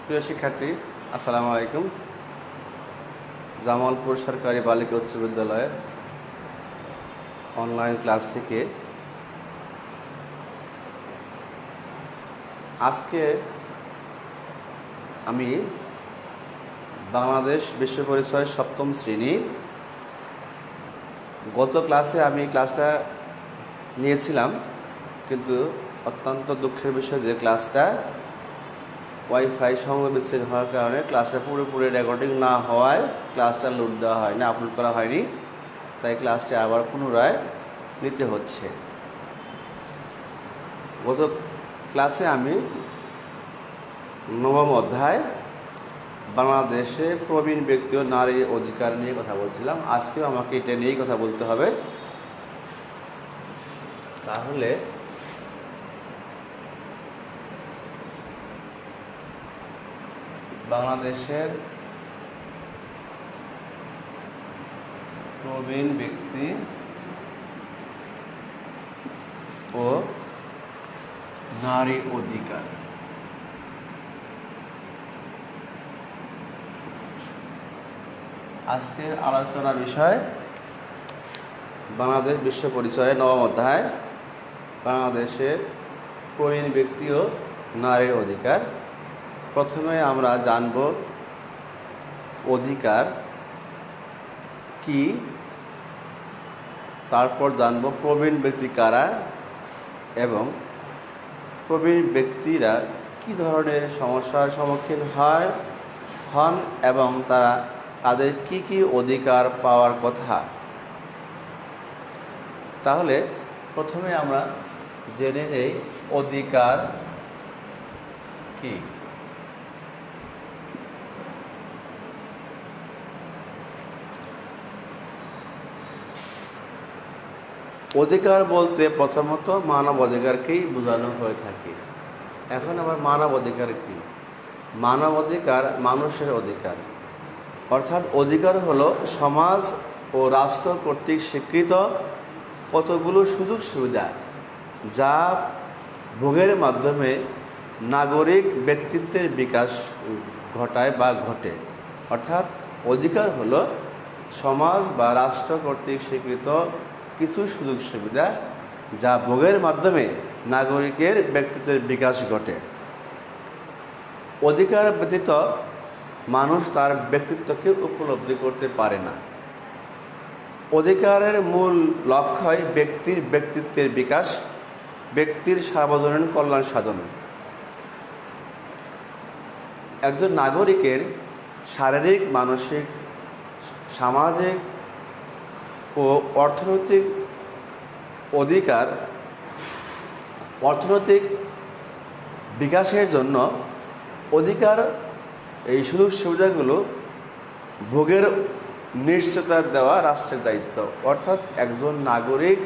প্রিয় শিক্ষার্থী, আসসালামু আলাইকুম। জামালপুর সরকারি বালিকা উচ্চ বিদ্যালয়ের অনলাইন ক্লাস থেকে আজকে আমি বাংলাদেশ বিশ্ব পরিচয় সপ্তম শ্রেণী গত ক্লাসে আমি ক্লাসটা নিয়েছিলাম, কিন্তু অত্যন্ত দুঃখের বিষয় যে ক্লাসটা ওয়াইফাই সংযোগ বিচ্ছিন্ন হওয়ার কারণে ক্লাসটা পুরোপুরি রেকর্ডিং না হওয়ায় ক্লাসটা লোড দেওয়া হয়নি, আপলোড করা হয়নি। তাই ক্লাসটা আবার পুনরায় নিতে হচ্ছে। গত ক্লাসে আমি নবম অধ্যায় বাংলাদেশে প্রবীণ ব্যক্তি ও নারীর অধিকার নিয়ে কথা বলছিলাম। আজকেও আমাকে এটা নিয়েই কথা বলতে হবে। তাহলে বাংলাদেশের প্রবীণ ব্যক্তি ও নারী অধিকার। আজকের আলোচনার বিষয় বাংলাদেশ বিশ্ব পরিচয়ে নবম অধ্যায় বাংলাদেশের প্রবীণ ব্যক্তি ও নারীর অধিকার। প্রথমে আমরা জানব অধিকার কি, তারপর জানব প্রবীণ ব্যক্তি কারা এবং প্রবীণ ব্যক্তিরা কি ধরনের সমস্যার সম্মুখীন হন এবং তাদের কি কি অধিকার পাওয়ার কথা। তাহলে প্রথমে আমরা জেনে নেই অধিকার কি। অধিকার বলতে প্রথমত মানব অধিকারকেই বোঝানো হয়ে থাকে। এখন আবার মানব অধিকার কি? মানব অধিকার মানুষের অধিকার, অর্থাৎ অধিকার হলো সমাজ ও রাষ্ট্র কর্তৃক স্বীকৃত কতগুলো সুযোগ সুবিধা যা ভোগের মাধ্যমে নাগরিক ব্যক্তিত্বের বিকাশ ঘটায় বা ঘটে। অর্থাৎ অধিকার হলো সমাজ বা রাষ্ট্র কর্তৃক স্বীকৃত কিছু সুযোগ সুবিধা যা ভোগের মাধ্যমে নাগরিকের ব্যক্তিত্বের বিকাশ ঘটে। অধিকার ব্যতীত মানুষ তার ব্যক্তিত্বকে উপলব্ধি করতে পারে না। অধিকারের মূল লক্ষ্যই ব্যক্তির ব্যক্তিত্বের বিকাশ, ব্যক্তির সার্বজনীন কল্যাণ সাধন। একজন নাগরিকের শারীরিক, মানসিক, সামাজিক ও অর্থনৈতিক অধিকার অর্থনৈতিক বিকাশের জন্য অধিকার এই সুযোগ সুবিধাগুলো ভোগের নিশ্চয়তা দেওয়া রাষ্ট্রের দায়িত্ব। অর্থাৎ একজন নাগরিক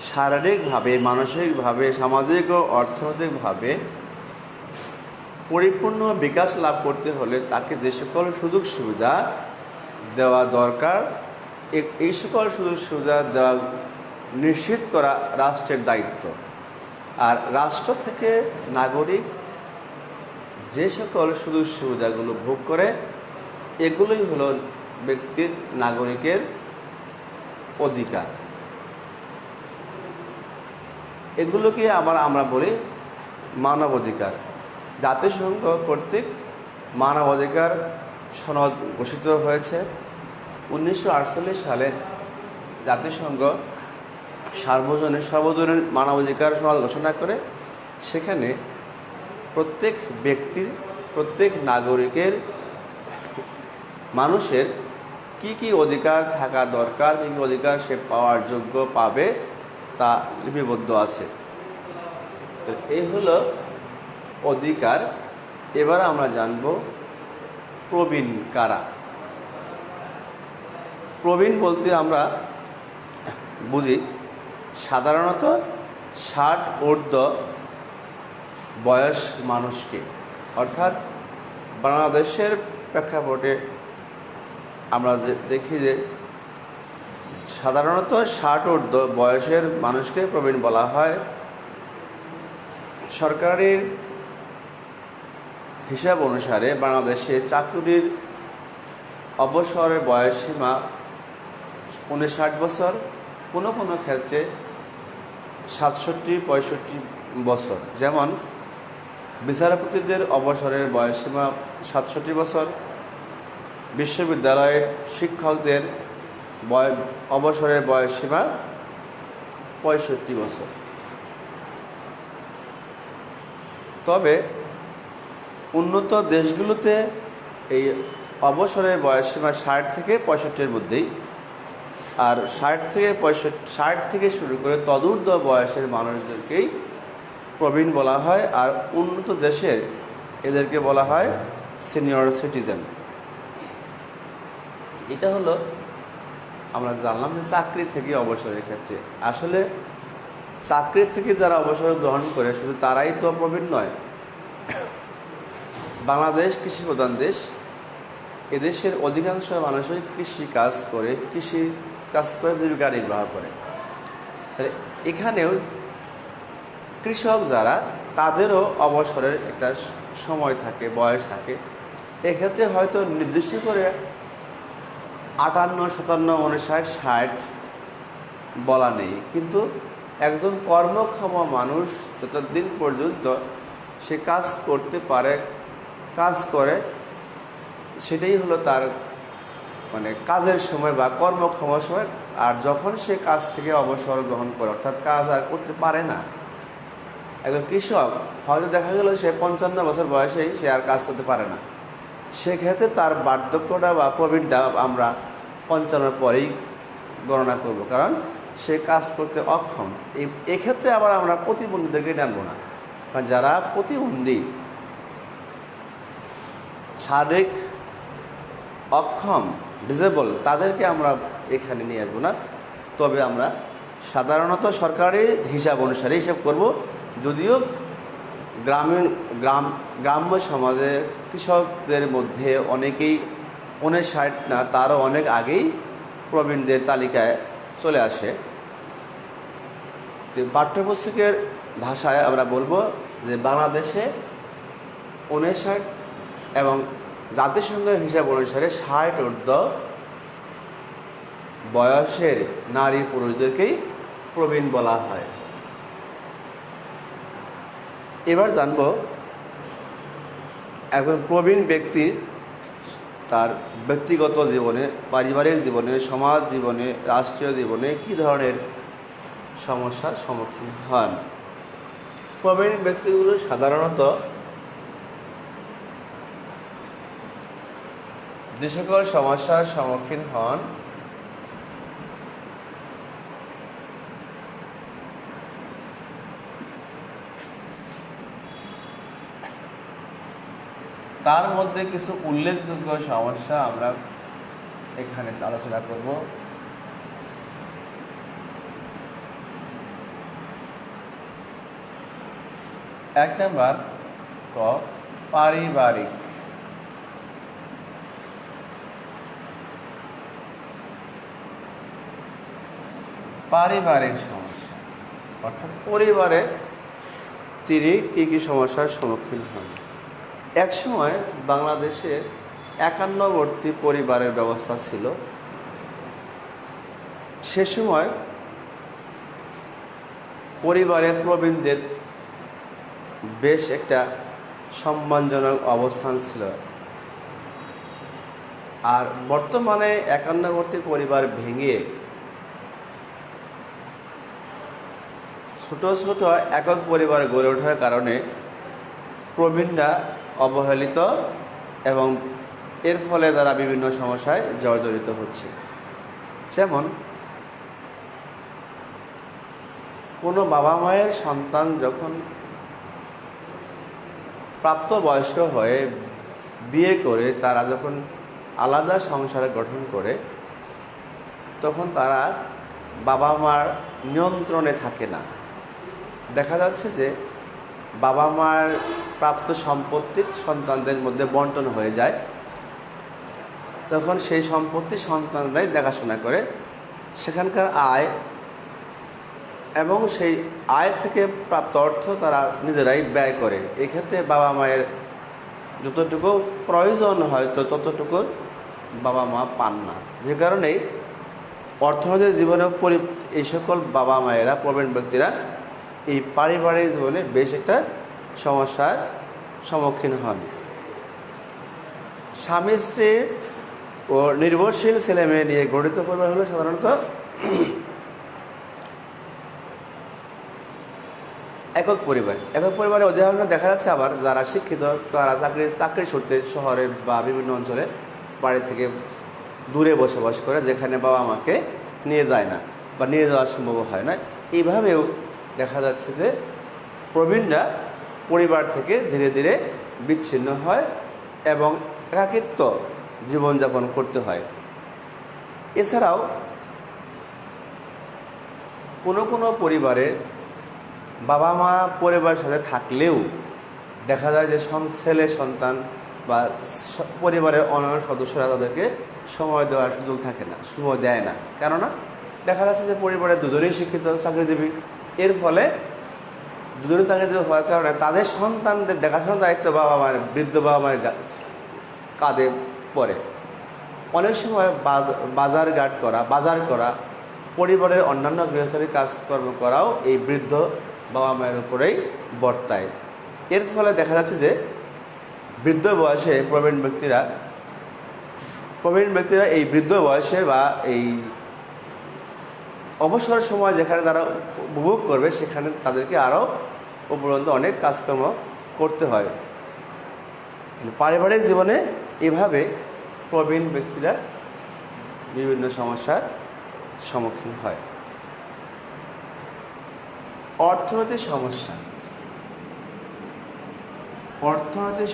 শারীরিকভাবে, মানসিকভাবে, সামাজিক ও অর্থনৈতিকভাবে পরিপূর্ণ বিকাশ লাভ করতে হলে তাকে যে সকল সুযোগ সুবিধা দেওয়া দরকার, এই সকল সুযোগ সুবিধা দেওয়া নিশ্চিত করা রাষ্ট্রের দায়িত্ব। আর রাষ্ট্র থেকে নাগরিক যে সকল সুযোগ সুবিধাগুলো ভোগ করে, এগুলোই হলো ব্যক্তির, নাগরিকের অধিকার। এগুলোকে আবার আমরা বলি মানব অধিকার। জাতিসংঘ কর্তৃক মানবাধিকার সনদ ঘোষিত হয়েছে। 1948 সালে জাতিসংঘ সর্বজনীন মানবাধিকার সনদ ঘোষণা করে সেখানে প্রত্যেক ব্যক্তির, প্রত্যেক নাগরিকের, মানুষের কি কি অধিকার থাকা দরকার, কী কী অধিকার সে পাওয়ার যোগ্য, পাবে, তা লিপিবদ্ধ আছে। তো এই হলো অধিকার। এবার আমরা জানব প্রবীণ কারা। প্রবীণ বলতে আমরা বুঝি সাধারণত 60 ঊর্ধ্ব বয়স মানুষকে। অর্থাৎ বাংলাদেশের প্রেক্ষাপটে আমরা দেখি যে সাধারণত 60 ঊর্ধ্ব বয়সের মানুষকে প্রবীণ বলা হয়। সরকারের হিসাব অনুসারে বাংলাদেশে চাকুরির অবসরের বয়সসীমা 59 বছর, কোনো কোনো ক্ষেত্রে 67-65 বছর। যেমন বিচারপতিদের অবসরের বয়সসীমা 67 বছর, বিশ্ববিদ্যালয়ের শিক্ষকদের অবসরের বয়সসীমা 65 বছর। তবে উন্নত দেশগুলোতে এই অবসরের বয়সসীমা 60 থেকে 65-এর মধ্যেই, আর 60 থেকে শুরু করে তদূর্ধ্ব বয়সের মানুষদেরকেই প্রবীণ বলা হয়, আর উন্নত দেশের এদেরকে বলা হয় সিনিয়র সিটিজেন। এটা হলো আমরা জানলাম যে চাকরি থেকে অবসরের ক্ষেত্রে। আসলে চাকরি থেকে যারা অবসর গ্রহণ করে শুধু তারাই তো প্রবীণ নয়। বাংলাদেশ কৃষি প্রধান দেশ, এদেশের অধিকাংশ মানুষই কৃষি কাজ করে জীবিকা নির্বাহ করে। তাহলে এখানেও কৃষক যারা, তাদেরও অবসরের একটা সময় থাকে, বয়স থাকে। এক্ষেত্রে হয়তো নির্দিষ্ট করে 58, 57, 59, 60 বলা নেই, কিন্তু একজন কর্মক্ষম মানুষ যতদিন পর্যন্ত সে কাজ করতে পারে, কাজ করে, সেটাই হলো তার মানে কাজের সময় বা কর্মক্ষম সময়। আর যখন সে কাজ থেকে অবসর গ্রহণ করে, অর্থাৎ কাজ আর করতে পারে না, একজন কৃষক হয়তো দেখা গেল সে 55 বছর বয়সেই সে আর কাজ করতে পারে না, সেক্ষেত্রে তার বার্ধক্যটা বা প্রবীণটা আমরা 55 পরেই গণনা করব, কারণ সে কাজ করতে অক্ষম। এক্ষেত্রে আবার আমরা প্রতিবন্ধীদেরকে টানবো না, কারণ যারা প্রতিবন্ধী, শারীরিক অক্ষম, ডিসেবল, তাদেরকে আমরা এখানে নিয়ে আসবো না। তবে আমরা সাধারণত সরকারি হিসাব অনুসারে হিসাব করব। যদিও গ্রাম্য সমাজে কৃষকদের মধ্যে অনেকেই 59 না, তারও অনেক আগেই প্রবীণদের তালিকায় চলে আসে। তো পাঠ্যপুস্তকের ভাষায় আমরা বলবো যে বাংলাদেশে 59 এবং জাতিসংঘের হিসাব অনুসারে 60 ঊর্ধ্ব বয়সের নারী পুরুষদেরকেই প্রবীণ বলা হয়। এবার জানব একজন প্রবীণ ব্যক্তি তার ব্যক্তিগত জীবনে, পারিবারিক জীবনে, সমাজ জীবনে, রাষ্ট্রীয় জীবনে কী ধরনের সমস্যার সম্মুখীন হন। প্রবীণ ব্যক্তিগুলো সাধারণত যে সকল সমস্যার সম্মুখীন হন তার মধ্যে কিছু উল্লেখযোগ্য সমস্যা আমরা এখানে আলোচনা করব। এক নম্বর, পারিবারিক। সমস্যা, অর্থাৎ পরিবারে তিনি কী কী সমস্যার সম্মুখীন হন। একসময় বাংলাদেশে 51বর্তী পরিবারের ব্যবস্থা ছিল। সে সময় পরিবারের প্রবীণদের বেশ একটা সম্মানজনক অবস্থান ছিল। আর বর্তমানে 51বর্তী পরিবার ভেঙে ছোট ছোট একক পরিবার গড়ে ওঠার কারণে প্রবীণরা অবহেলিত এবং এর ফলে তারা বিভিন্ন সমস্যায় জর্জরিত হচ্ছে। যেমন কোনো বাবা মায়ের সন্তান যখন প্রাপ্তবয়স্ক হয়ে বিয়ে করে, তারা যখন আলাদা সংসার গঠন করে, তখন তারা বাবা মার নিয়ন্ত্রণে থাকে না। দেখা যাচ্ছে যে বাবা মার প্রাপ্ত সম্পত্তি সন্তানদের মধ্যে বন্টন হয়ে যায়। তখন সেই সম্পত্তি সন্তানরাই দেখাশোনা করে, সেখানকার আয় এবং সেই আয় থেকে প্রাপ্ত অর্থ তারা নিজেরাই ব্যয় করে। এক্ষেত্রে বাবা মায়ের যতটুকু প্রয়োজন হয়তো ততটুকু বাবা মা পান না, যে কারণেই অর্থনৈতিক জীবনে এই সকল বাবা মায়েরা, প্রবীণ ব্যক্তিরা এই পারিবারিক জীবনে বেশ একটা সমস্যার সম্মুখীন হন। স্বামী স্ত্রীর ও নির্ভরশীল ছেলে মেয়ে নিয়ে গঠিত পরিবার হলো সাধারণত একক পরিবার। একক পরিবারের উদাহরণ দেখা যাচ্ছে আবার যারা শিক্ষিত তারা চাকরি সূত্রে শহরে বা বিভিন্ন অঞ্চলে বাড়ি থেকে দূরে বসবাস করে, যেখানে বাবা মাকে নিয়ে যায় না বা নিয়ে যাওয়া সম্ভব হয় না। এইভাবেও দেখা যাচ্ছে যে প্রবীণরা পরিবার থেকে ধীরে ধীরে বিচ্ছিন্ন হয় এবং একাকিত্ব জীবনযাপন করতে হয়। এছাড়াও কোনো কোনো পরিবারে বাবা মা পরিবারের সাথে থাকলেও দেখা যায় যে ছেলে সন্তান বা পরিবারের অন্যান্য সদস্যরা তাদেরকে সময় দেওয়ার সুযোগ থাকে না, সময় দেয় না। কেননা দেখা যাচ্ছে যে পরিবারের দুজনেই শিক্ষিত চাকরিজীবী, এর ফলে দুজনে চাকরিজীবী হওয়ার কারণে তাদের সন্তানদের দেখাশোনার দায়িত্ব বাবা মায়ের, বৃদ্ধ বাবা মায়ের কাঁধে পড়ে। অনেক সময় বাজার করা পরিবারের অন্যান্য গৃহস্থালী কাজকর্ম করাও এই বৃদ্ধ বাবা মায়ের উপরেই বর্তায়। এর ফলে দেখা যাচ্ছে যে বৃদ্ধ বয়সে প্রবীণ ব্যক্তিরা এই বৃদ্ধ বয়সে বা এই অবসর সময় যেখানে তারা উপভোগ করবে সেখানে তাদেরকে আরও উপরন্ত অনেক কাজকর্ম করতে হয়। পারিবারিক জীবনে এভাবে প্রবীণ ব্যক্তিরা বিভিন্ন সমস্যার সম্মুখীন হয়। অর্থনৈতিক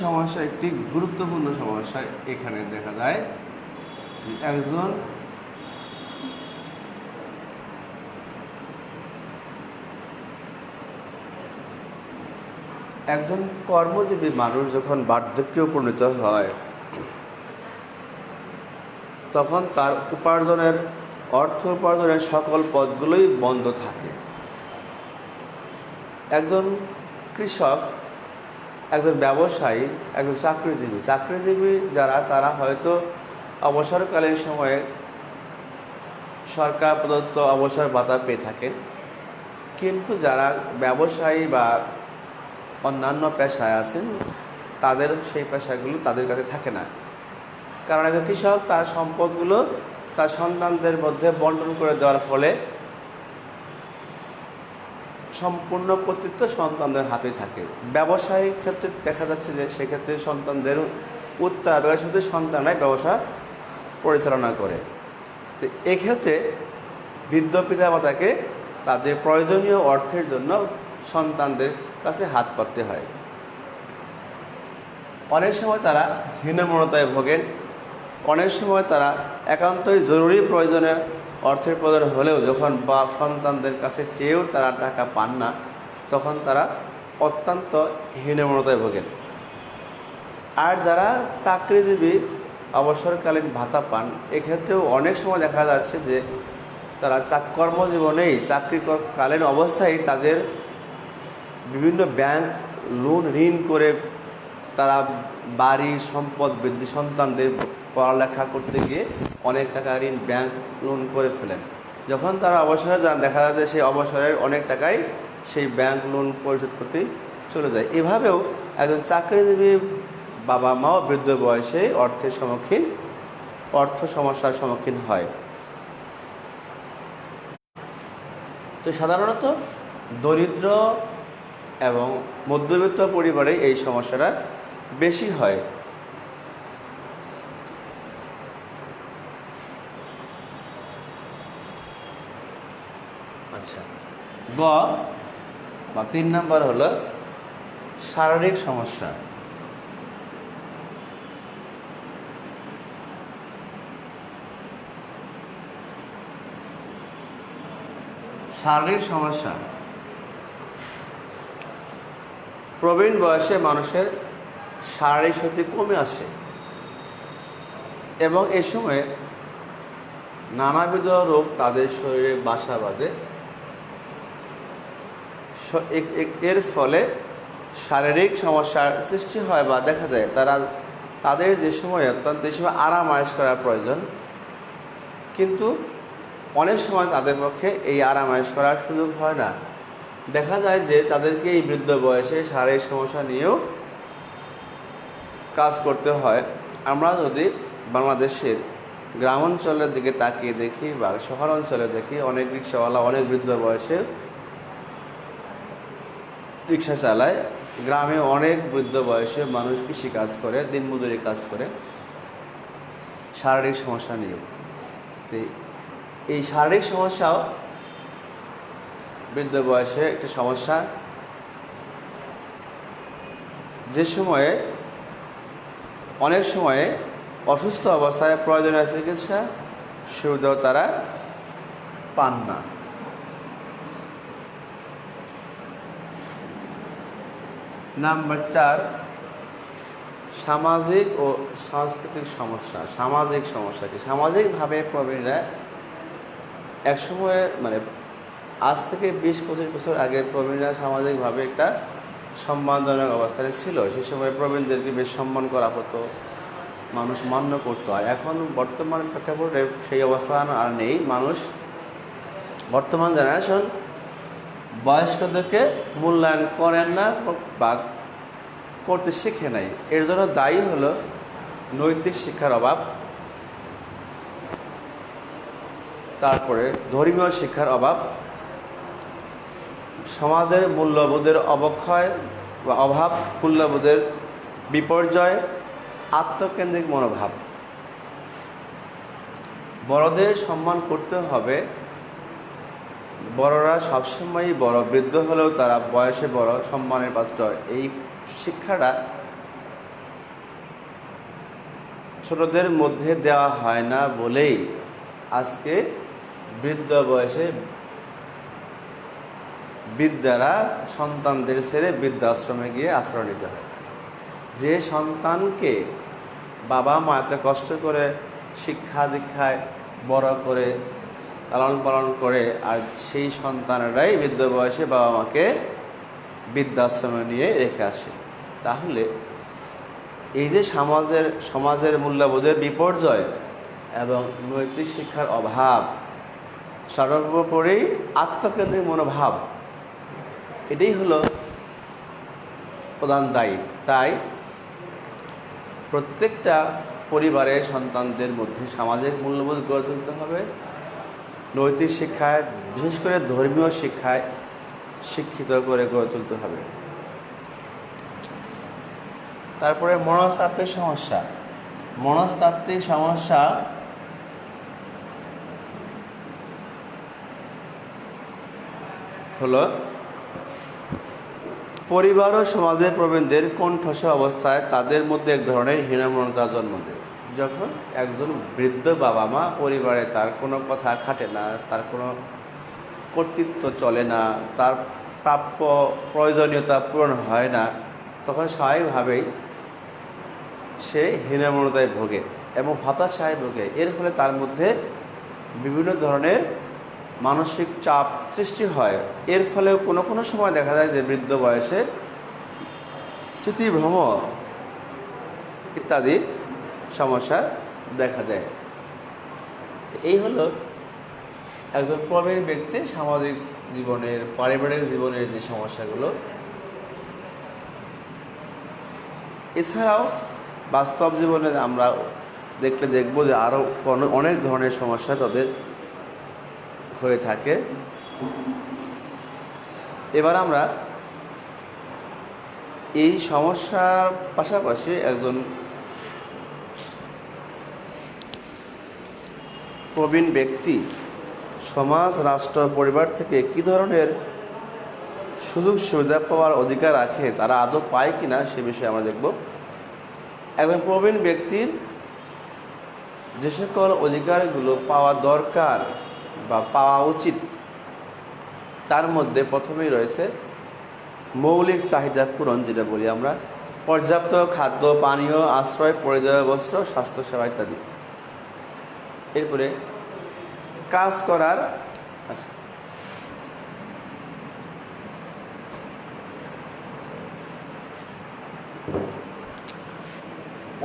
সমস্যা একটি গুরুত্বপূর্ণ সমস্যা। এখানে দেখা যায় একজন কর্মজীবী মানুষ যখন বার্ধক্যে উপনীত হয় তখন তার অর্থ উপার্জনের সকল পথগুলোই বন্ধ থাকে। একজন কৃষক, একজন ব্যবসায়ী, একজন চাকরিজীবী যারা, তারা হয়তো অবসরকালীন সময়ে সরকার প্রদত্ত অবসর ভাতা পেয়ে থাকেন, কিন্তু যারা ব্যবসায়ী বা অন্যান্য পেশায় আছেন তাদের সেই পেশাগুলো তাদের কাছে থাকে না। কারণ একজন কৃষক তার সম্পদগুলো তার সন্তানদের মধ্যে বন্টন করে দেওয়ার ফলে সম্পূর্ণ কর্তৃত্ব সন্তানদের হাতে থাকে। ব্যবসায়িক ক্ষেত্রে দেখা যাচ্ছে যে সেক্ষেত্রে সন্তানদের উত্তরাধিকার শুধু সন্তানরাই ব্যবসা পরিচালনা করে। তো এক্ষেত্রে বৃদ্ধ পিতামাতাকে তাদের প্রয়োজনীয় অর্থের জন্য সন্তানদের কাছে হাত পাততে হয়। অনেক সময় তারা হীনমন্যতায় ভোগেন, অনেক সময় তারা একান্তই জরুরি প্রয়োজনে অর্থের প্রয়োজন হলেও যখন সন্তানদের কাছে চেয়েও তারা টাকা পান না, তখন তারা অত্যন্ত হীনমন্যতায় ভোগেন। আর যারা চাকরিজীবী অবসরকালীন ভাতা পান, এক্ষেত্রেও অনেক সময় দেখা যাচ্ছে যে তারা কর্মজীবনেই চাকরিকালীন অবস্থায় তাদের বিভিন্ন ব্যাংক ঋণ করে তারা বাড়ি সম্পদ বৃদ্ধি, সন্তানদের পড়ালেখা করতে গিয়ে অনেক টাকা ব্যাংক লোন করে ফেলেন। যখন তারা অবসরে যান দেখা যায় যে সেই অবসরের অনেক টাকাই সেই ব্যাংক লোন পরিশোধ করতে চলে যায়। এভাবেও একজন চাকরিজীবী বাবা মাও বৃদ্ধ বয়সে অর্থ সমস্যার সম্মুখীন হয়। তো সাধারণত দরিদ্র এবং মধ্যবিত্ত পরিবারে এই সমস্যাটা বেশি হয়। আচ্ছা, বা 3 নম্বর হলো শারীরিক সমস্যা। প্রবীণ বয়সে মানুষের শারীরিক শক্তি কমে আসে এবং এ সময়ে নানাবিধ রোগ তাদের শরীরে বাসা বাঁধে। এর ফলে শারীরিক সমস্যার সৃষ্টি হয় বা দেখা যায় তাদের যে সময় অত্যন্ত এই সময় আরাম আয়েশ করার প্রয়োজন, কিন্তু অনেক সময় তাদের পক্ষে এই আরাম আয়েশ করার সুযোগ হয় না। দেখা যায় যে তাদেরকে এই বৃদ্ধ বয়সে শারীরিক সমস্যা নিয়েও কাজ করতে হয়। আমরা যদি বাংলাদেশের গ্রাম অঞ্চলের দিকে তাকিয়ে দেখি বা শহর অঞ্চলে দেখি, অনেক রিক্সাওয়ালা অনেক বৃদ্ধ বয়সে রিক্সা চালায়। গ্রামে অনেক বৃদ্ধ বয়সে মানুষ কৃষি কাজ করে, দিনমজুরি কাজ করে শারীরিক সমস্যা নিয়ে। তো এই শারীরিক সমস্যাও বৃদ্ধ বয়সে একটা সমস্যা, যে সময়ে অনেক সময়ে অসুস্থ অবস্থায় প্রয়োজনীয় চিকিৎসা সুবিধাও তারা পান না। নাম্বার 4, সামাজিক ও সাংস্কৃতিক সমস্যা। সামাজিক সমস্যা কি? সামাজিকভাবে প্রবীণরা একসময়ে আজ থেকে 20-25 বছর আগের প্রবীণরা সামাজিকভাবে একটা সম্মানজনক অবস্থানে ছিল। সেই সময় প্রবীণদেরকে বেশ সম্মান করা হতো, মানুষ মান্য করতো। আর এখন বর্তমান প্রেক্ষাপটে সেই অবস্থা আর নেই। বর্তমান জেনারেশন বয়স্কদেরকে মূল্যায়ন করেন না বা করতে শিখে নাই। এর জন্য দায়ী হলো নৈতিক শিক্ষার অভাব, তারপরে ধর্মীয় শিক্ষার অভাব, সমাজের মূল্যবোধের অবক্ষয় বা অভাব, মূল্যবোধের বিপর্যয়, আত্মকেন্দ্রিক মনোভাব। বড়দের সম্মান করতে হবে। বড়রা সবসময়ই বড়, বৃদ্ধ হলেও তারা বয়সে বড়, সম্মানের পাত্র। এই শিক্ষাটা ছোটদের মধ্যে দেওয়া হয় না বলেই আজকে বৃদ্ধ বয়সে বৃদ্ধারা সন্তানদের ছেড়ে বৃদ্ধাশ্রমে গিয়ে আশ্রয় নিতে হয়। যে সন্তানকে বাবা মা এত কষ্ট করে শিক্ষা দীক্ষায় বড় করে লালন পালন করে, আর সেই সন্তানেরাই বৃদ্ধ বয়সে বাবা মাকে বৃদ্ধাশ্রমে নিয়ে রেখে আসে। তাহলে এই যে সমাজের মূল্যবোধের বিপর্যয় এবং নৈতিক শিক্ষার অভাব, সর্বোপরি আত্মকেন্দ্রিক মনোভাব, এটাই হলো প্রধান দায়ী। তাই প্রত্যেকটা পরিবারের সন্তানদের মধ্যে সামাজিক মূল্যবোধ গড়ে তুলতে হবে, নৈতিক শিক্ষায়, বিশেষ করে ধর্মীয় শিক্ষায় শিক্ষিত করে গড়ে তুলতে হবে। তারপরে মনস্তাত্ত্বিক সমস্যা। মনস্তাত্ত্বিক সমস্যা হলো পরিবার ও সমাজের প্রবীণদের কণ্ঠস্বর অবস্থায় তাদের মধ্যে এক ধরনের হীনমন্যতা জন্ম দেয়। যখন একজন বৃদ্ধ বাবা মা পরিবারে তার কোনো কথা খাটে না, তার কোনো কর্তৃত্ব চলে না, তার প্রাপ্য প্রয়োজনীয়তা পূরণ হয় না, তখন স্বাভাবিকভাবেই সে হীনমন্যতায় ভোগে এবং হতাশায় ভোগে। এর ফলে তার মধ্যে বিভিন্ন ধরনের মানসিক চাপ সৃষ্টি হয়। এর ফলেও কোনো সময় দেখা যায় যে বৃদ্ধ বয়সে স্মৃতিভ্রম ইত্যাদি সমস্যা দেখা দেয়। এই হলো একজন প্রবীণ ব্যক্তির সামাজিক জীবনের, পারিবারিক জীবনের যে সমস্যাগুলো। এছাড়াও বাস্তব জীবনে আমরা দেখব যে আরও অনেক ধরনের সমস্যা তাদের হয়ে থাকে। এবার আমরা এই সমস্যার পাশাপাশি একজন প্রবীণ ব্যক্তি সমাজ, রাষ্ট্র, পরিবার থেকে কী ধরনের সুযোগ সুবিধা পাওয়ার অধিকার রাখে, তারা আদৌ পায় কিনা সে বিষয়ে আমরা দেখব। একজন প্রবীণ ব্যক্তির যে সকল অধিকারগুলো পাওয়া দরকার বা পাওয়া উচিত, তার মধ্যে প্রথমেই রয়েছে মৌলিক চাহিদা পূরণ, যেটা বলি আমরা, পর্যাপ্ত খাদ্য, পানীয়, আশ্রয়, পরিধেয় বস্ত্র, স্বাস্থ্যসেবা ইত্যাদি। এরপরে কাজ করার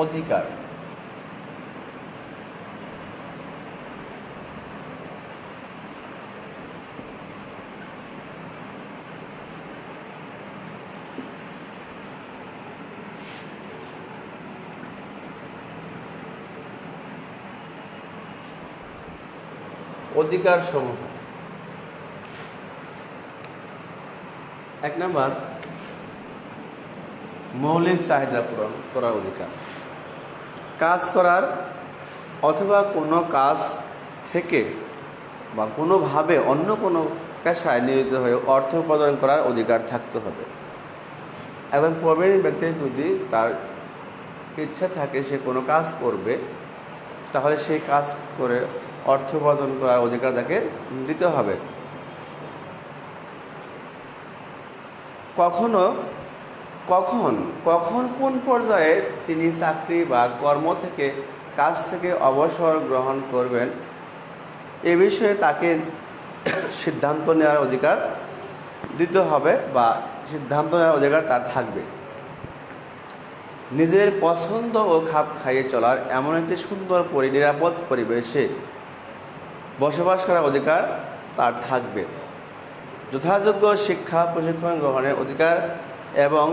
অধিকার। অধিকার সমূহ। 1 নম্বর, মৌলিক চাহিদা পূরণ করার অধিকার। কাজ করার অথবা কোনো কাজ থেকে বা কোনোভাবে অন্য কোনো পেশায় নিয়োজিত হয়ে অর্থ উপার্জন করার অধিকার থাকতে হবে। এবং প্রবীণ ব্যক্তি যদি তার ইচ্ছা থাকে সে কোনো কাজ করবে, তাহলে সেই কাজ করে অর্থ উপার্জন করার অধিকার তাকে দিতে হবে। কখন কোন পর্যায়ে তিনি চাকরি বা কর্ম থেকে কাজ থেকে অবসর গ্রহণ করবেন এ বিষয়ে তাকে সিদ্ধান্ত নেওয়ার অধিকার দিতে হবে বা সিদ্ধান্ত নেওয়ার অধিকার তার থাকবে। নিজের পছন্দ ও খাপ খাইয়ে চলার এমন একটি সুন্দর নিরাপদ পরিবেশে বসবাস করার অধিকার তার থাকবে। যথাযোগ্য শিক্ষা প্রশিক্ষণ গ্রহণের অধিকার এবং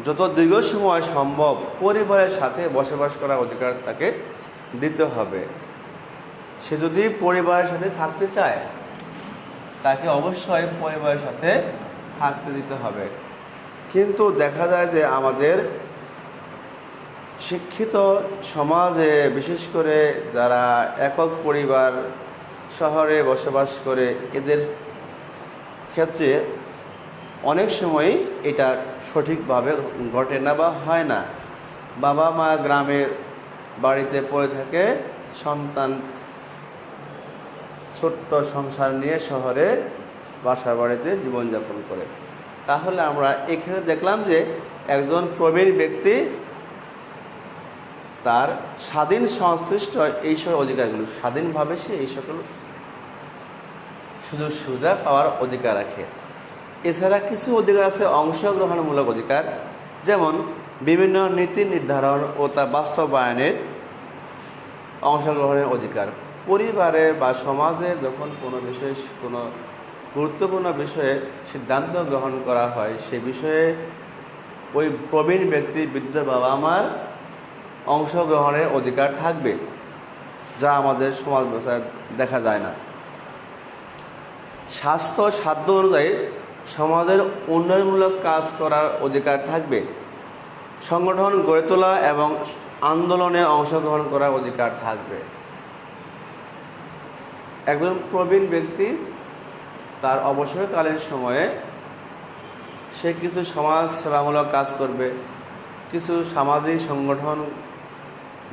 যত দীর্ঘ সময় সম্ভব পরিবারের সাথে বসবাস করার অধিকার তাকে দিতে হবে। সে যদি পরিবারের সাথে থাকতে চায় তাকে অবশ্যই পরিবারের সাথে থাকতে দিতে হবে। কিন্তু দেখা যায় যে আমাদের শিক্ষিত সমাজে বিশেষ করে যারা একক পরিবার শহরে বসবাস করে এদের ক্ষেত্রে অনেক সময়ই এটা সঠিকভাবে ঘটে না বা হয় না। বাবা মা গ্রামের বাড়িতে পড়ে থাকে, সন্তান ছোট্ট সংসার নিয়ে শহরে বাসা বাড়িতে জীবনযাপন করে। তাহলে আমরা এখানে দেখলাম যে একজন প্রবীণ ব্যক্তি তার স্বাধীন সংশ্লিষ্ট এইসব অধিকারগুলো স্বাধীনভাবে সে এই সকল সুযোগ সুবিধা পাওয়ার অধিকার রাখে। এছাড়া কিছু অধিকার আছে অংশগ্রহণমূলক অধিকার, যেমন বিভিন্ন নীতি নির্ধারণ ও তা বাস্তবায়নের অংশগ্রহণের অধিকার। পরিবারে বা সমাজে যখন কোনো বিষয়ে কোনো গুরুত্বপূর্ণ বিষয়ে সিদ্ধান্ত গ্রহণ করা হয় সে বিষয়ে ওই প্রবীণ ব্যক্তি বৃদ্ধ বাবা মার অংশগ্রহণের অধিকার থাকবে, যা আমাদের সমাজ ব্যবস্থায় দেখা যায় না। স্বাস্থ্য সাধ্য অনুযায়ী সমাজের উন্নয়নমূলক কাজ করার অধিকার থাকবে। সংগঠন গড়ে তোলা এবং আন্দোলনে অংশগ্রহণ করার অধিকার থাকবে। একজন প্রবীণ ব্যক্তি তার অবসরকালীন সময়ে সে কিছু সমাজ সেবামূলক কাজ করবে, কিছু সামাজিক সংগঠন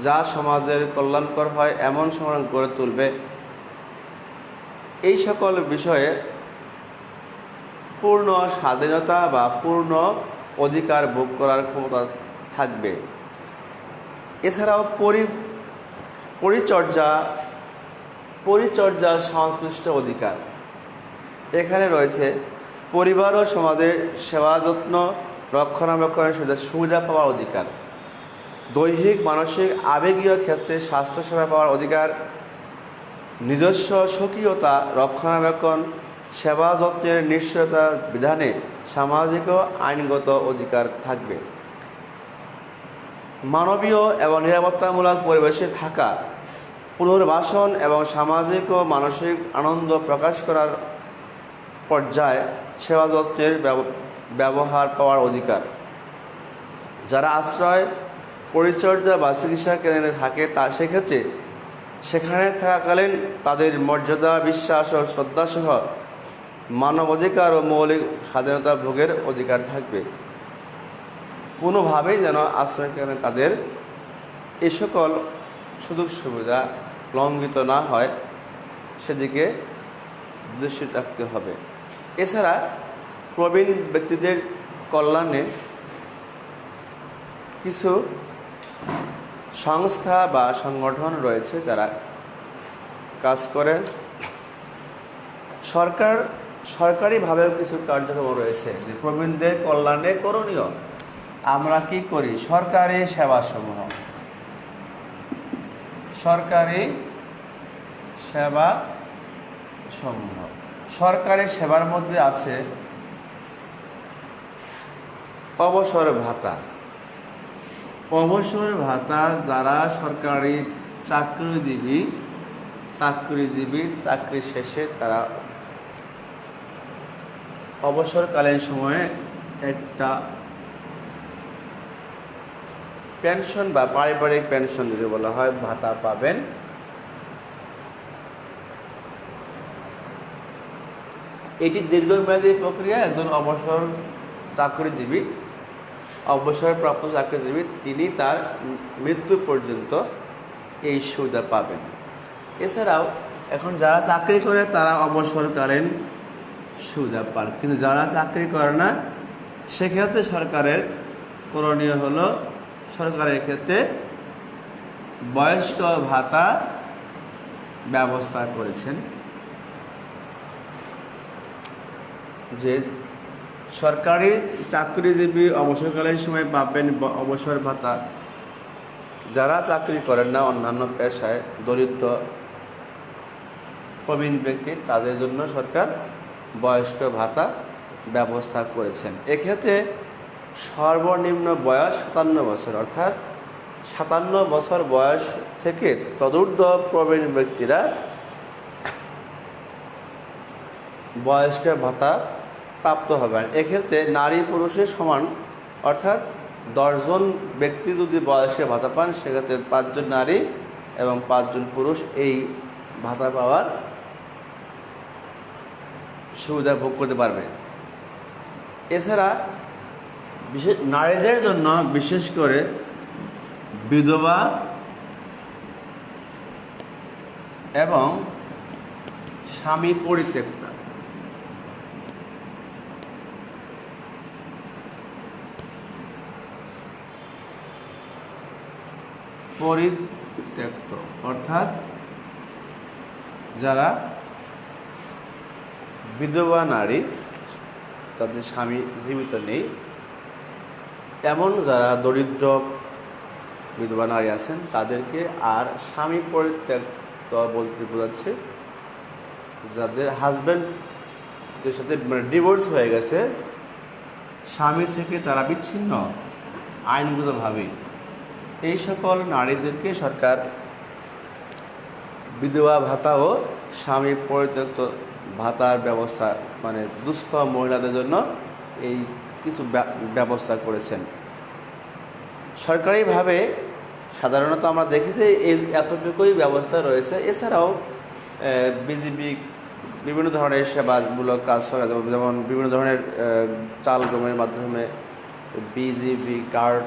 যা সমাজের কল্যাণকর হয় এমন সংগঠন গড়ে তুলবে। এই সকল বিষয়ে পূর্ণ স্বাধীনতা বা পূর্ণ অধিকার ভোগ করার ক্ষমতা থাকবে। এছাড়াও পরিচর্যা সংশ্লিষ্ট অধিকার। এখানে রয়েছে পরিবার ও সমাজের সেবা যত্ন রক্ষণাবেক্ষণের সুবিধা পাওয়ার অধিকার, দৈহিক মানসিক আবেগীয় ক্ষেত্রে স্বাস্থ্যসেবা পাওয়ার অধিকার, নিজস্ব স্বকীয়তা রক্ষণাবেক্ষণ সেবা যত্নের নিশ্চয়তা বিধানে সামাজিক ও আইনগত অধিকার থাকবে। মানবীয় এবং নিরাপত্তামূলক পরিবেশে থাকা, পুনর্বাসন এবং সামাজিক ও মানসিক আনন্দ প্রকাশ করার পর্যায়ে সেবা যত্নের ব্যবহার পাওয়ার অধিকার। যারা আশ্রয় পরিচর্যা বা চিকিৎসা কেন্দ্রে থাকে তা সেক্ষেত্রে সেখানে থাকাকালীন তাদের মর্যাদা বিশ্বাস ও শ্রদ্ধাসহ মানবাধিকার ও মৌলিক স্বাধীনতা ভোগের অধিকার থাকবে। কোনোভাবেই যেন আশ্রয় কেন্দ্রে তাদের এ সকল সুযোগ সুবিধা লঙ্ঘিত না হয় সেদিকে দৃষ্টি রাখতে হবে। এছাড়া প্রবীণ ব্যক্তিদের কল্যাণে কিছু সংস্থা বা সংগঠন রয়েছে যারা কাজ করে। সরকারিভাবেও কিছু কার্যক্রম রয়েছে যে প্রবীণদের কল্যাণে করণীয়। আমরা কি করি? সরকারি সেবাসমূহ সরকারি সেবা সমূহ। সরকারি সেবার মধ্যে আছে অবসর ভাতা। অবসর ভাতা যারা সরকারি চাকরিজীবী চাকরি শেষে তারা অবসরকালীন সময়ে একটা পেনশন বা পারিবারিক পেনশন যদি বলা হয় ভাতা পাবেন। এটি দীর্ঘমেয়াদী প্রক্রিয়া। একজন অবসরপ্রাপ্ত চাকরিজীবী তিনি তার মৃত্যু পর্যন্ত এই সুবিধা পাবেন। এছাড়াও এখন যারা চাকরি করে তারা অবসরকালীন সুবিধা পান, কিন্তু যারা চাকরি করে না সেক্ষেত্রে সরকারের করণীয় হলো সরকারের ক্ষেত্রে বয়স্ক ভাতা ব্যবস্থা করেছেন, যে সরকারি চাকরিজীবী অবসরকালীন সময় পাবেন অবসর ভাতা। যারা চাকরি করেন না অন্যান্য পেশায় দরিদ্র প্রবীণ ব্যক্তি তাদের জন্য সরকার বয়স্ক ভাতা ব্যবস্থা করেছেন। এক্ষেত্রে সর্বনিম্ন বয়স 57 বছর, অর্থাৎ 57 বছর বয়স থেকে তদূর্ধ্ব প্রবীণ ব্যক্তিরা বয়স্ক ভাতা প্রাপ্ত হবেন। এক্ষেত্রে নারী পুরুষের সমান, অর্থাৎ 10 জন ব্যক্তি যদি বয়স্ক ভাতা পান সেক্ষেত্রে 5 জন নারী এবং 5 জন পুরুষ এই ভাতা পাওয়ার সুবিধা ভোগ করতে পারবে। এছাড়া নারীদের জন্য বিশেষ করে বিধবা এবং স্বামী পরিত্যক্তা অর্থাৎ যারা বিধবা নারী তাদের স্বামী জীবিত নেই, এমন যারা দরিদ্র বিধবা নারী আছেন তাদেরকে আর স্বামী পরিত্যক্ত বলতে বোঝাচ্ছে যাদের হাজব্যান্ডের সাথে ডিভোর্স হয়ে গেছে, স্বামী থেকে তারা বিচ্ছিন্ন আইনগতভাবে, এই সকল নারীদেরকে সরকার বিধবা ভাতা ও স্বামী পরিত্যক্ত ভাতার ব্যবস্থা, মানে দুস্থ মহিলাদের জন্য এই কিছু ব্যবস্থা করেছেন সরকারিভাবে। সাধারণত আমরা দেখি যে এই এতটুকুই ব্যবস্থা রয়েছে। এছাড়াও বিজিবি বিভিন্ন ধরনের সেবামূলক কাজ করে, যেমন বিভিন্ন ধরনের চাল গমের মাধ্যমে বিজিবি কার্ড,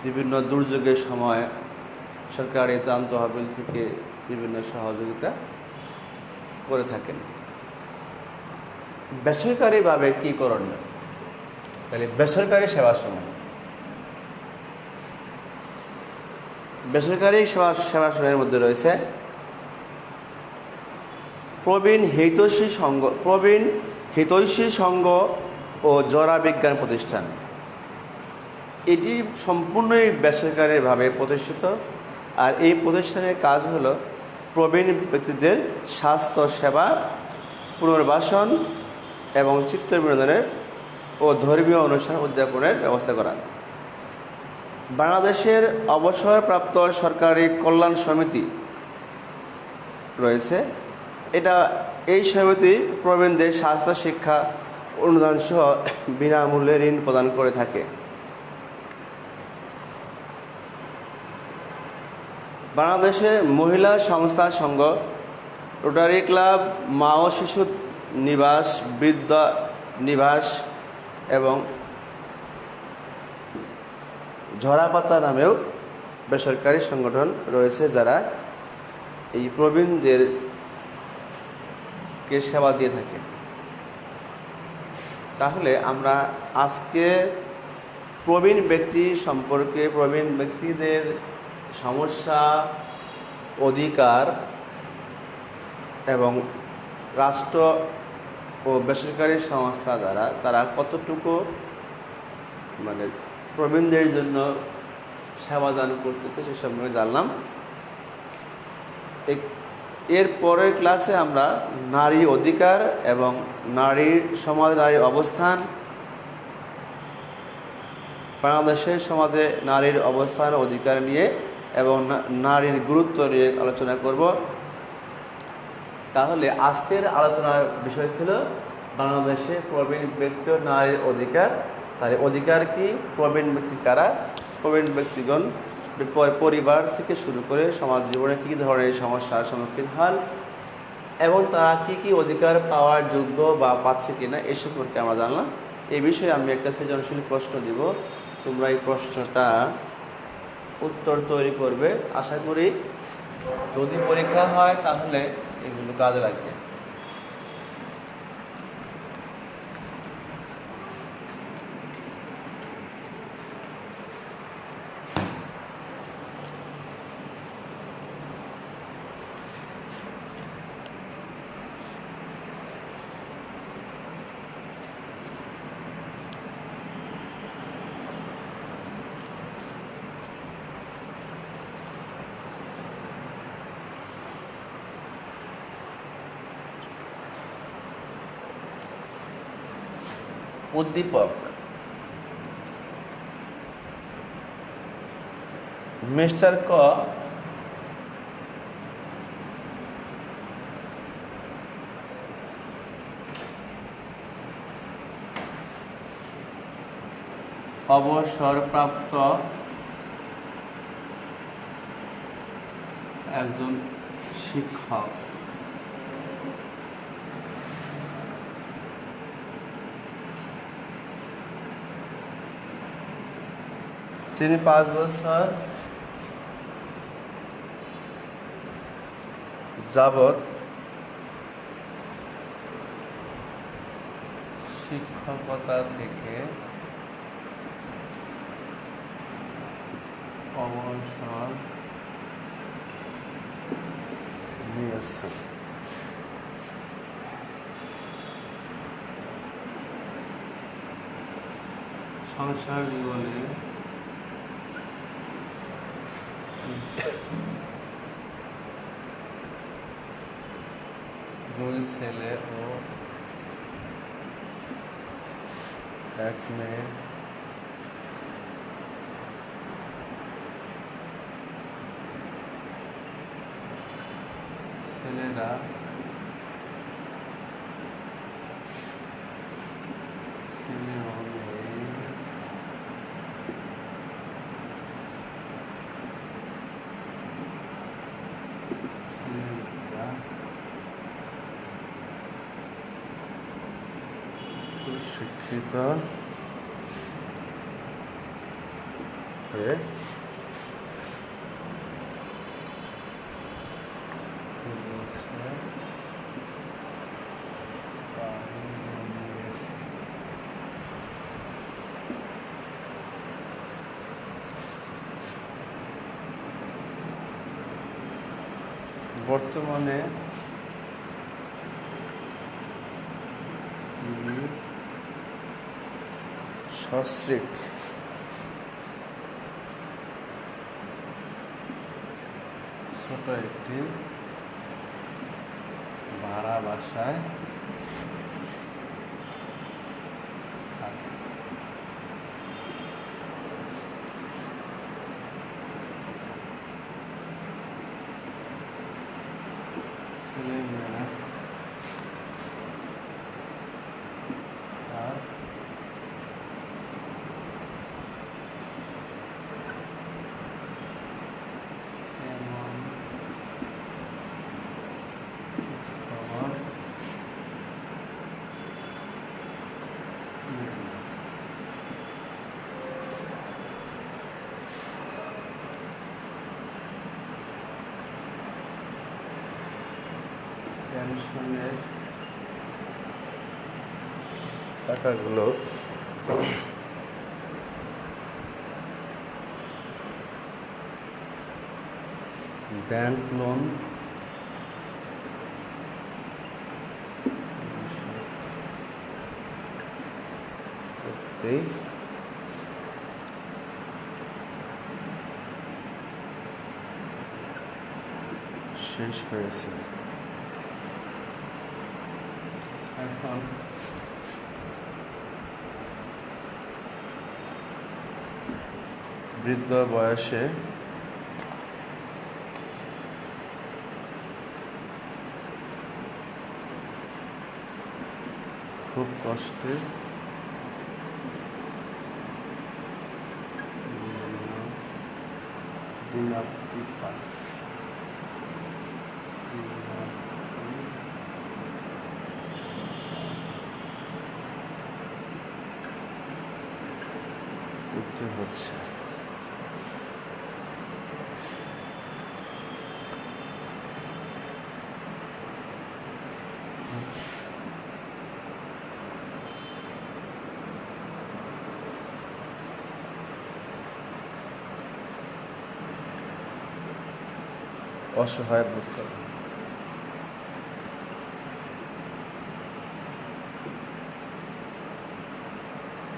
বিভিন্ন দুর্যোগের সময় সরকারি ত্রাণ তহবিল থেকে বিভিন্ন সহযোগিতা করে থাকেন। বেসরকারিভাবে কী করণীয়? তাহলে বেসরকারি সেবাসমূহ, বেসরকারি সেবাসমূহের মধ্যে রয়েছে প্রবীণ হিতৈষী সংঘ ও জরা বিজ্ঞান প্রতিষ্ঠান। এটি সম্পূর্ণই বেসরকারিভাবে প্রতিষ্ঠিত, আর এই প্রতিষ্ঠানের কাজ হলো প্রবীণ ব্যক্তিদের স্বাস্থ্য সেবা, পুনর্বাসন এবং চিত্ত বিনোদনের ও ধর্মীয় অনুষ্ঠান উদযাপনের ব্যবস্থা করা। বাংলাদেশের অবসরপ্রাপ্ত সরকারি কল্যাণ সমিতি রয়েছে। এই সমিতি প্রবীণদের স্বাস্থ্য শিক্ষা অনুদান সহ বিনামূল্যে ঋণ প্রদান করে থাকে। বাংলাদেশে মহিলা সংস্থা সংঘ, রোটারি ক্লাব, মা ও শিশু নিবাস, বৃদ্ধ নিবাস এবং ঝরাপাতা নামেও বেসরকারি সংগঠন রয়েছে যারা এই প্রবীণদেরকে সেবা দিয়ে থাকে। তাহলে আমরা আজকে প্রবীণ ব্যক্তি সম্পর্কে, প্রবীণ ব্যক্তিদের সমস্যা, অধিকার এবং রাষ্ট্র ও বেসরকারি সংস্থা দ্বারা তারা কতটুকু প্রবীণদের জন্য সেবা দান করতেছে সে সম্পর্কে জানলাম। এর পরের ক্লাসে আমরা নারী অধিকার এবং নারীর সমাজে নারীর অবস্থান, বাংলাদেশের সমাজে নারীর অবস্থান অধিকার নিয়ে এবং নারীর গুরুত্ব নিয়ে আলোচনা করব। তাহলে আজকের আলোচনার বিষয় ছিল বাংলাদেশে প্রবীণ ব্যক্তি ও নারীর অধিকার। তার অধিকার কি, প্রবীণ ব্যক্তি কারা, প্রবীণ ব্যক্তিগণ পরিবার থেকে শুরু করে সমাজ জীবনে কী ধরনের সমস্যার সম্মুখীন হন এবং তারা কি কি অধিকার পাওয়ার যোগ্য বা পাচ্ছে কিনা এ সম্পর্কে আমরা জানলাম। এই বিষয়ে আমি একটা সৃজনশীল প্রশ্ন দিব, তোমরা এই প্রশ্নটা উত্তর তৈরি করবে। আশা করি যদি পরীক্ষা হয় তাহলে এগুলো কাজে লাগবে। উদ্দীপক: মিস্টার ক অবসরপ্রাপ্ত একজন শিক্ষক। তিনি 5 বছর যাবৎ শিক্ষকতা থেকে অবসর নিয়েছেন। সংসার জীবনে দুই ছেলে ও এক মেয়ে, ছেলেরা ছেলে ও মেয়ে ছেলেরা শিক্ষিত হয়ে বর্তমানে তিনি সস্ত্রীক ছোট একটি ভাড়া বাসায় থাকে। ছেলেমেয়েরা তার তেমন খবর নেই। পেনশনের টাকাগুলো ব্যাংক লোন করতেই শেষ হয়েছে। এখন বৃদ্ধ বয়সে খুব কষ্টে দিনাবতী পায়। করতে হচ্ছে। অসহায় বোধ করে।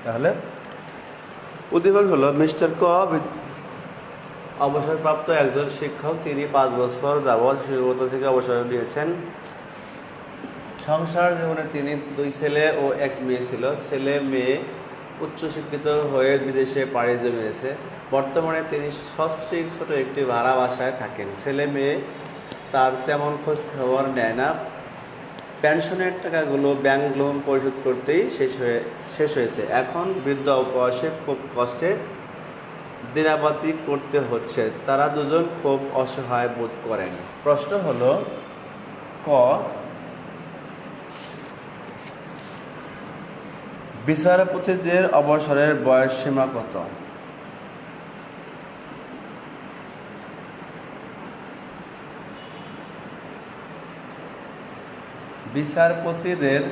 তাহলে উদ্দীপক হলো মিস্টার ক অবসরপ্রাপ্ত একজন শিক্ষক। তিনি 5 বছর যাবৎ শিক্ষকতা থেকে অবসর নিয়েছেন। সংসার জীবনে তিনি 2 ছেলে ও 1 মেয়ে ছিল। ছেলে মেয়ে উচ্চশিক্ষিত হয়ে বিদেশে পাড়ি জমিয়েছে। বর্তমানে তিনি সস্ত্রীক ছোট একটি ভাড়া বাসায় থাকেন। ছেলে মেয়ে তার তেমন খোঁজ খবর নেয় না। পেনশনের টাকাগুলো ব্যাংক লোন পরিশোধ করতেই শেষ হয়েছে। এখন বৃদ্ধ বয়সে খুব কষ্টে দিনাবতী করতে হচ্ছে। তারা দুজন খুব অসহায় বোধ করেন। প্রশ্ন হলো ক, বিচারপতিদের অবসরের বয়স সীমা কত? বিচারপতিদের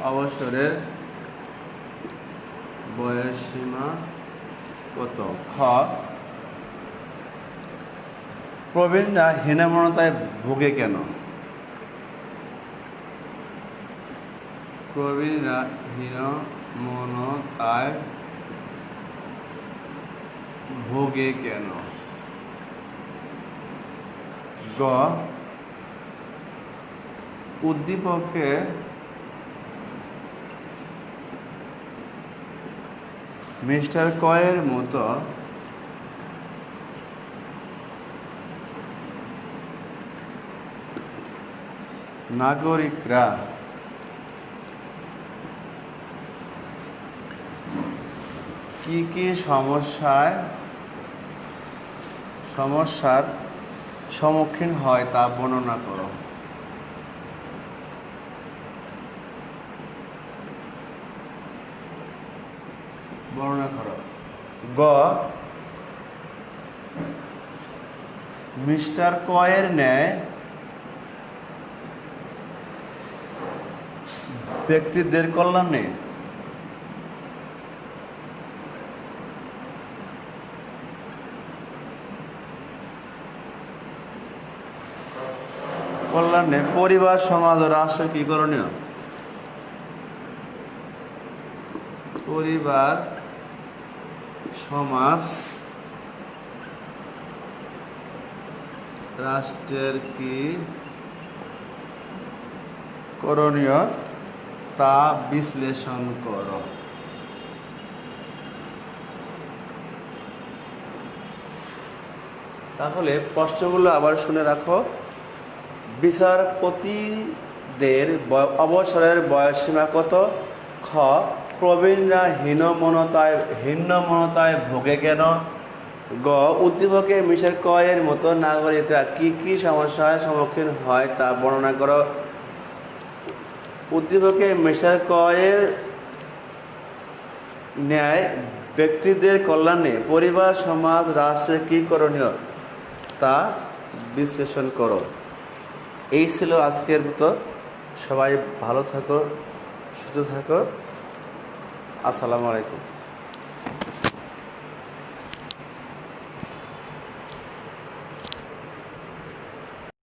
অবসরের বয়স সীমা কত? খ, প্রবীণরা হীনমন্যতায় ভোগে কেন? প্রবীণরা হীনমন্যতায় ভোগে কেন? গ, উদ্দীপকে মিস্টার কয়ের মতো নাগরিকরা কি কি সমস্যার সম্মুখীন হয় তা বর্ণনা করো। গ, মিস্টার কয়ের ন্যায় ব্যক্তিদের কল্যাণে পরিবার, সমাজ ও রাষ্ট্র কি করণীয়? পরিবার, সমাজ, রাষ্ট্রের কি করণীয় তা বিশ্লেষণ করো। তাহলে প্রশ্নগুলো আবার শুনে রাখো। বিচারপতিদের অবসরের বয়সসীমা কত? খ, প্রবীণরা হীনমন্যতায় ভোগে কেন? গ, উদ্দীপকে মিস্টার কয়ের মতো নাগরিকরা কি কি সমস্যার সম্মুখীন হয় তা বর্ণনা করো। উদ্দীপকে মিস্টার কয়ের ন্যায় ব্যক্তিদের কল্যাণে পরিবার, সমাজ, রাষ্ট্রের কি করণীয় তা বিশ্লেষণ করো। এই ছিল আজকের মতো। সবাই ভালো থাকো, সুস্থ থাকো। আসসালামু আলাইকুম।